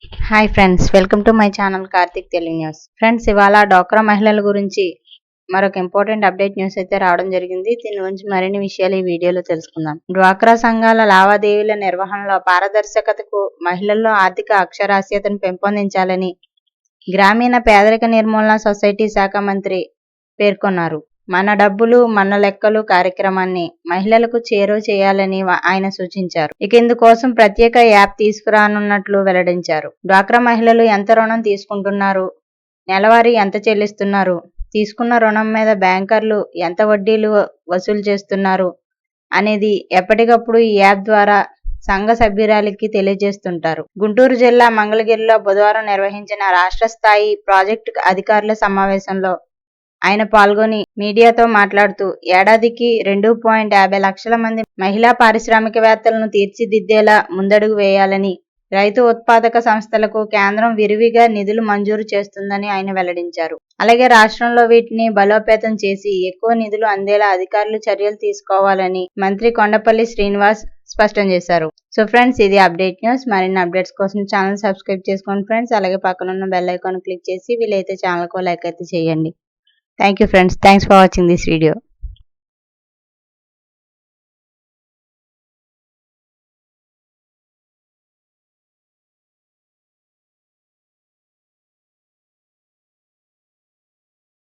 Hi friends, welcome to my channel Karthik Telugu news. Friends, ఇవాళ డ్వాక్రా మహిళల గురించి మరొక ఇంపార్టెంట్ అప్డేట్ న్యూస్ అయితే రావడం జరిగింది. దీని గురించి మరిన్ని విషయాలు ఈ వీడియోలో తెలుసుకుందాం. డ్వాక్రా సంఘాల లావాదేవీల నిర్వహణలో పారదర్శకతకు, మహిళల్లో ఆర్థిక అక్షరాస్యతను పెంపొందించాలని గ్రామీణ పేదరిక నిర్మూలన సొసైటీ శాఖ మంత్రి పేర్కొన్నారు. మన డబ్బులు మన లెక్కలు కార్యక్రమాన్ని మహిళలకు చేరువ చేయాలని ఆయన సూచించారు. ఇక ఇందుకోసం ప్రత్యేక యాప్ తీసుకురానున్నట్లు వెల్లడించారు. డ్వాక్రా మహిళలు ఎంత రుణం తీసుకుంటున్నారు, నెలవారీ ఎంత చెల్లిస్తున్నారు, తీసుకున్న రుణం మీద బ్యాంకర్లు ఎంత వడ్డీలు వసూలు చేస్తున్నారు అనేది ఎప్పటికప్పుడు ఈ యాప్ ద్వారా సంఘ సభ్యురాలికి తెలియజేస్తుంటారు. గుంటూరు జిల్లా మంగళగిరిలో బుధవారం నిర్వహించిన రాష్ట్ర స్థాయి ప్రాజెక్టు అధికారుల సమావేశంలో ఆయన పాల్గొని మీడియాతో మాట్లాడుతూ, ఏడాదికి 2.50 లక్షల మంది మహిళా పారిశ్రామికవేత్తలను తీర్చిదిద్దేలా ముందడుగు వేయాలని, రైతు ఉత్పాదక సంస్థలకు కేంద్రం విరివిగా నిధులు మంజూరు చేస్తుందని ఆయన వెల్లడించారు. అలాగే రాష్ట్రంలో వీటిని బలోపేతం చేసి ఎక్కువ నిధులు అందేలా అధికారులు చర్యలు తీసుకోవాలని మంత్రి కొండపల్లి శ్రీనివాస్ స్పష్టం చేశారు. సో ఫ్రెండ్స్, ఇది అప్డేట్ న్యూస్. మరిన్ని అప్డేట్స్ కోసం ఛానల్ సబ్స్క్రైబ్ చేసుకోండి ఫ్రెండ్స్. అలాగే పక్కనున్న బెల్ ఐకాన్ క్లిక్ చేసి వీలైతే ఛానల్కు లైక్ అయితే చేయండి. Thank you friends. Thanks for watching this video.